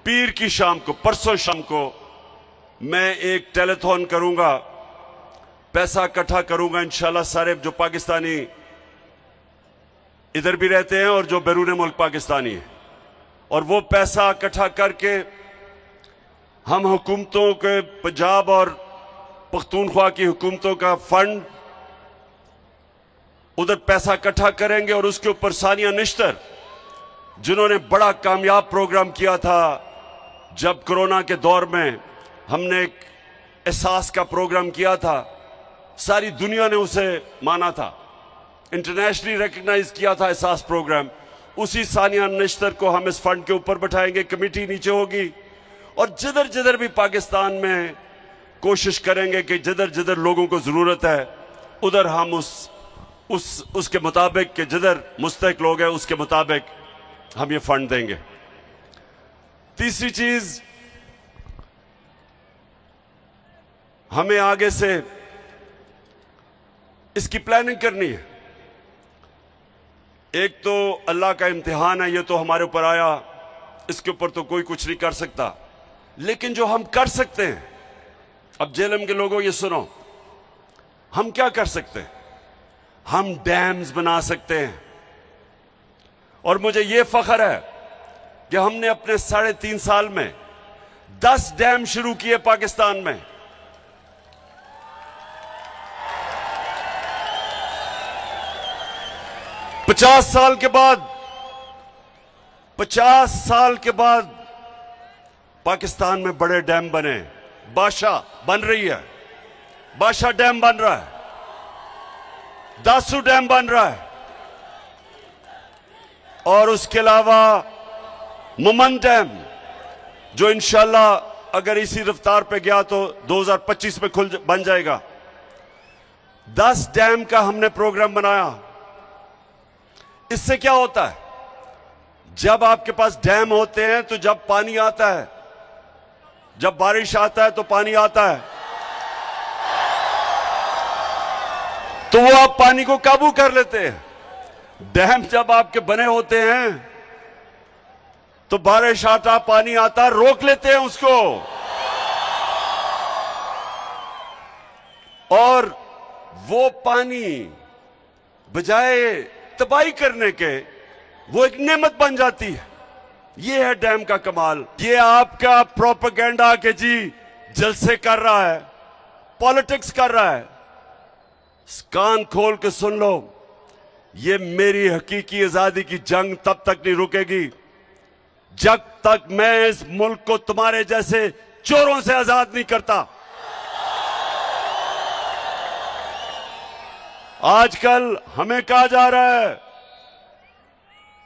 पीर की शाम को, परसों शाम को मैं एक टेलीथॉन करूंगा, पैसा इकट्ठा करूंगा इंशाल्लाह। सारे जो पाकिस्तानी इधर भी रहते हैं और जो बैरून मुल्क पाकिस्तानी है, और वो पैसा इकट्ठा करके हम हुकूमतों के, पंजाब और पख्तूनख्वा की हुकूमतों का फंड, उधर पैसा इकट्ठा करेंगे और उसके ऊपर सानिया निश्तर, जिन्होंने बड़ा कामयाब प्रोग्राम किया था जब कोरोना के दौर में हमने एक एहसास का प्रोग्राम किया था, सारी दुनिया ने उसे माना था, इंटरनेशनली रिकग्नाइज किया था एहसास प्रोग्राम। उसी सानिया निश्तर को हम इस फंड के ऊपर बैठाएंगे, कमेटी नीचे होगी, और जिधर जिधर भी पाकिस्तान में कोशिश करेंगे कि जिधर जिधर लोगों को जरूरत है उधर हम उसके मुताबिक कि जिधर मुस्तहिक लोग हैं उसके मुताबिक हम ये फंड देंगे। तीसरी चीज, हमें आगे से इसकी प्लानिंग करनी है। एक तो अल्लाह का इम्तिहान है, ये तो हमारे ऊपर आया, इसके ऊपर तो कोई कुछ नहीं कर सकता, लेकिन जो हम कर सकते हैं, अब जेलम के लोगों ये सुनो, हम क्या कर सकते हैं? हम डैम्स बना सकते हैं, और मुझे ये फख्र है कि हमने अपने 3.5 साल में 10 डैम शुरू किए पाकिस्तान में। पचास साल के बाद पाकिस्तान में बड़े डैम बने। बादशाह बन रही है, बादशाह डैम बन रहा है, दासू डैम बन रहा है, और उसके अलावा मुमन डैम, जो इंशाल्लाह अगर इसी रफ्तार पे गया तो 2025 में बन जाएगा। 10 डैम का हमने प्रोग्राम बनाया। इससे क्या होता है? जब आपके पास डैम होते हैं तो जब पानी आता है, जब बारिश आता है तो पानी आता है, तो वो आप पानी को काबू कर लेते हैं। डैम जब आपके बने होते हैं तो बारिश आता, पानी आता, रोक लेते हैं उसको, और वो पानी बजाय तबाही करने के वो एक नेमत बन जाती है। ये है डैम का कमाल। ये आपका प्रोपेगेंडा के जी जलसे कर रहा है, पॉलिटिक्स कर रहा है, कान खोल के सुन लो, ये मेरी हकीकी आजादी की जंग तब तक नहीं रुकेगी जब तक मैं इस मुल्क को तुम्हारे जैसे चोरों से आजाद नहीं करता। आजकल हमें कहा जा रहा है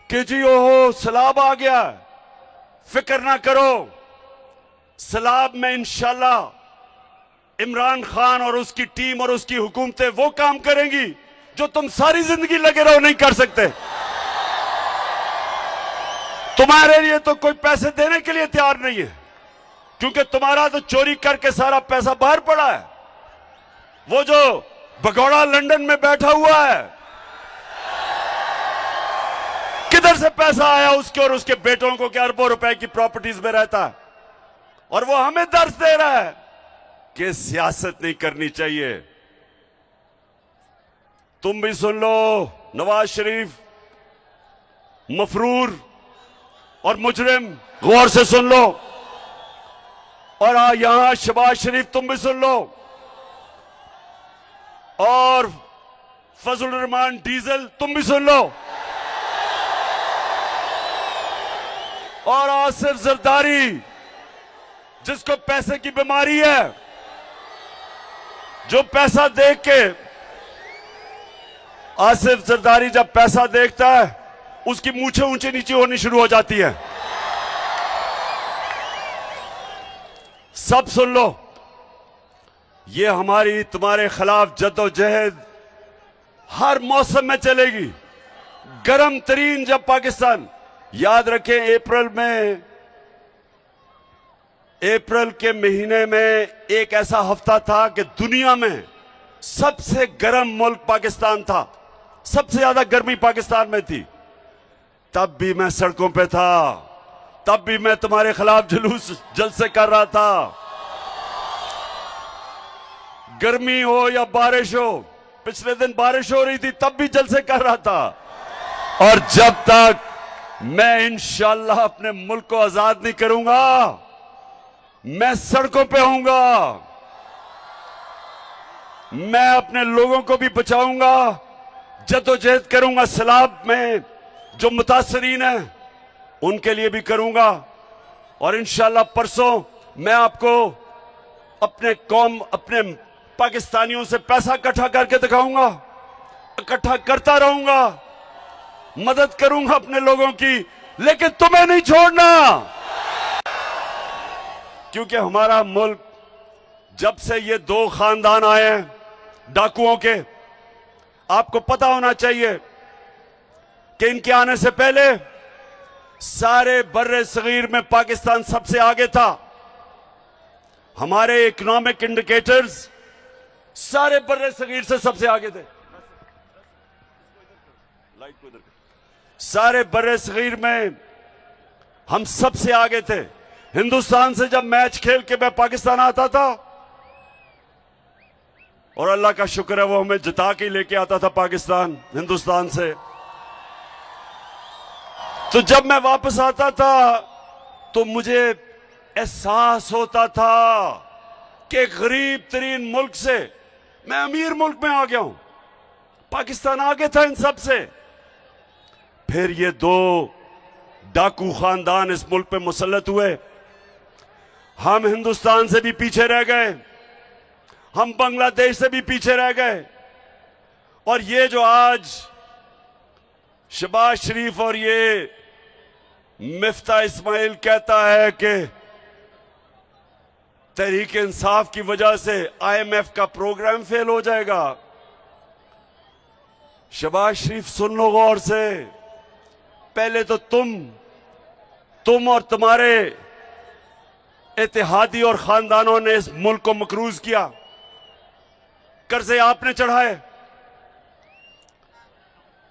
कि जी ओहो सैलाब आ गया, फिक्र ना करो, सैलाब में इंशाल्लाह इमरान खान और उसकी टीम और उसकी हुकूमतें वो काम करेंगी जो तुम सारी जिंदगी लगे रहो नहीं कर सकते। तुम्हारे लिए तो कोई पैसे देने के लिए तैयार नहीं है, क्योंकि तुम्हारा तो चोरी करके सारा पैसा बाहर पड़ा है। वो जो भगोड़ा लंदन में बैठा हुआ है, किधर से पैसा आया उसके और उसके बेटों को, क्या अरबों रुपए की प्रॉपर्टीज में रहता है, और वो हमें दर्ज दे रहा है कि सियासत नहीं करनी चाहिए। तुम भी सुन लो, नवाज शरीफ मफरूर और मुजरिम, गौर से सुन लो, और यहां शहबाज शरीफ तुम भी सुन लो, और फजल रहमान डीजल तुम भी सुन लो, और आसिफ जरदारी जिसको पैसे की बीमारी है, जो पैसा देख के, आसिफ जरदारी जब पैसा देखता है उसकी मूछें ऊंची नीची होनी शुरू हो जाती है। सब सुन लो, ये हमारी तुम्हारे खिलाफ जद्दोजहद हर मौसम में चलेगी। गर्म तरीन जब पाकिस्तान, याद रखें अप्रैल के महीने में एक ऐसा हफ्ता था कि दुनिया में सबसे गर्म मुल्क पाकिस्तान था, सबसे ज्यादा गर्मी पाकिस्तान में थी। तब भी मैं सड़कों पे था, तब भी मैं तुम्हारे खिलाफ जुलूस जलसे कर रहा था। गर्मी हो या बारिश हो, पिछले दिन बारिश हो रही थी तब भी जलसे कर रहा था। और जब तक मैं इंशाअल्लाह अपने मुल्क को आजाद नहीं करूंगा, मैं सड़कों पे होऊंगा, मैं अपने लोगों को भी बचाऊंगा, जद्दोजहद करूंगा। सैलाब में जो मुतासरीन हैं उनके लिए भी करूंगा। और इंशाअल्लाह परसों मैं आपको अपने पाकिस्तानियों से पैसा इकट्ठा करके दिखाऊंगा, इकट्ठा करता रहूंगा, मदद करूंगा अपने लोगों की, लेकिन तुम्हें नहीं छोड़ना। क्योंकि हमारा मुल्क, जब से ये दो खानदान आए हैं डाकुओं के, आपको पता होना चाहिए कि इनके आने से पहले सारे बर्रे सगीर में पाकिस्तान सबसे आगे था। हमारे इकोनॉमिक इंडिकेटर्स सारे बर्रे सगीर से सबसे आगे थे। सारे बर्रे सगीर में हम सबसे आगे थे। हिंदुस्तान से जब मैच खेल के मैं पाकिस्तान आता था, और अल्लाह का शुक्र है वो हमें जिता के लेके आता था पाकिस्तान हिंदुस्तान से, तो जब मैं वापस आता था तो मुझे एहसास होता था कि गरीब तरीन मुल्क से मैं अमीर मुल्क में आ गया हूं। पाकिस्तान आगे था इन सब से। फिर ये दो डाकू खानदान इस मुल्क पे मुसल्लत हुए। हम हिंदुस्तान से भी पीछे रह गए, हम बांग्लादेश से भी पीछे रह गए। और ये जो आज शहबाज शरीफ और ये मिफ्ता इस्माइल कहता है कि तहरीक इंसाफ की वजह से IMF का प्रोग्राम फेल हो जाएगा, शहबाज शरीफ सुन लो गौर से। पहले तो तुम और तुम्हारे इत्तेहादी और खानदानों ने इस मुल्क को मकरूज किया, कर्जे आपने चढ़ाए।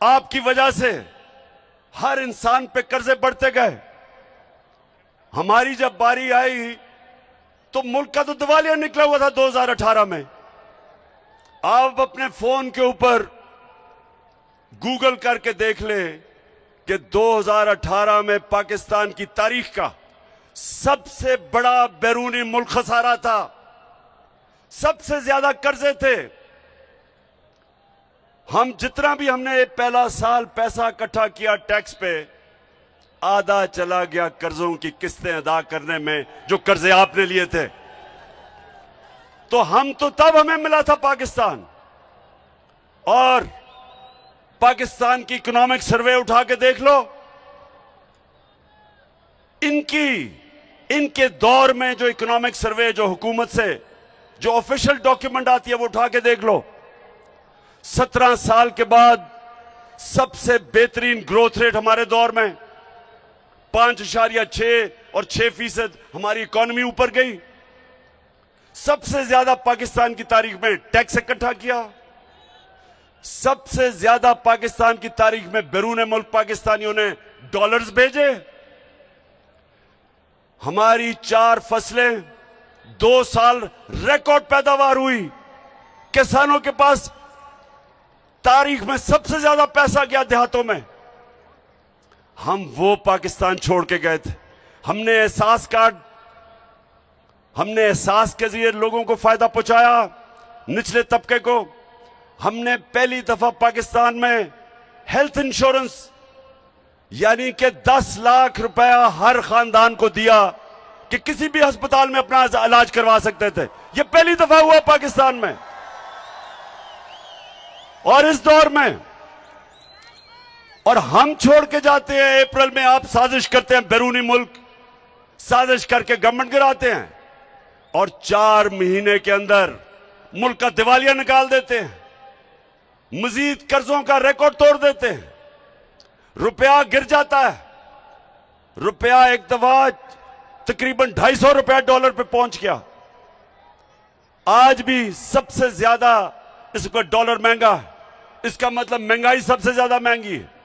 आपकी वजह से हर इंसान पे कर्जे बढ़ते गए। हमारी जब बारी आई तो मुल्क का तो दिवालिया निकला हुआ था 2018 में। आप अपने फोन के ऊपर गूगल करके देख ले कि 2018 में पाकिस्तान की तारीख का सबसे बड़ा बैरूनी मुल्क खसारा था, सबसे ज्यादा कर्जे थे। हम जितना भी हमने पहला साल पैसा इकट्ठा किया टैक्स पे, आधा चला गया कर्जों की किस्तें अदा करने में जो कर्जे आपने लिए थे। तो हम तो तब हमें मिला था पाकिस्तान। और पाकिस्तान की इकोनॉमिक सर्वे उठा के देख लो, इनके दौर में जो इकोनॉमिक सर्वे जो हुकूमत से जो ऑफिशियल डॉक्यूमेंट आती है वो उठा के देख लो। 17 साल के बाद सबसे बेहतरीन ग्रोथ रेट हमारे दौर में 5.6 और 6% हमारी इकोनॉमी ऊपर गई। सबसे ज्यादा पाकिस्तान की तारीख में टैक्स इकट्ठा किया। सबसे ज्यादा पाकिस्तान की तारीख में बैरून मुल्क पाकिस्तानियों ने डॉलर्स भेजे। हमारी 4 फसलें 2 साल रिकॉर्ड पैदावार हुई। किसानों के पास तारीख में सबसे ज्यादा पैसा गया देहातों में। हम वो पाकिस्तान छोड़ के गए थे। हमने एहसास के जरिए लोगों को फायदा पहुंचाया, निचले तबके को। हमने पहली दफा पाकिस्तान में हेल्थ इंश्योरेंस यानी कि 10 लाख रुपया हर खानदान को दिया कि किसी भी अस्पताल में अपना इलाज करवा सकते थे। यह पहली दफा हुआ पाकिस्तान में। और इस दौर में, और हम छोड़ के जाते हैं अप्रैल में, आप साजिश करते हैं, बैरूनी मुल्क साजिश करके गवर्नमेंट गिराते हैं और 4 महीने के अंदर मुल्क का दिवालिया निकाल देते हैं, मजीद कर्जों का रिकॉर्ड तोड़ देते हैं, रुपया गिर जाता है। रुपया एक दफा तकरीबन 250 रुपया डॉलर पे पहुंच गया। आज भी सबसे ज्यादा इस वक्त डॉलर महंगा है। इसका मतलब महंगाई सबसे ज्यादा महंगी है।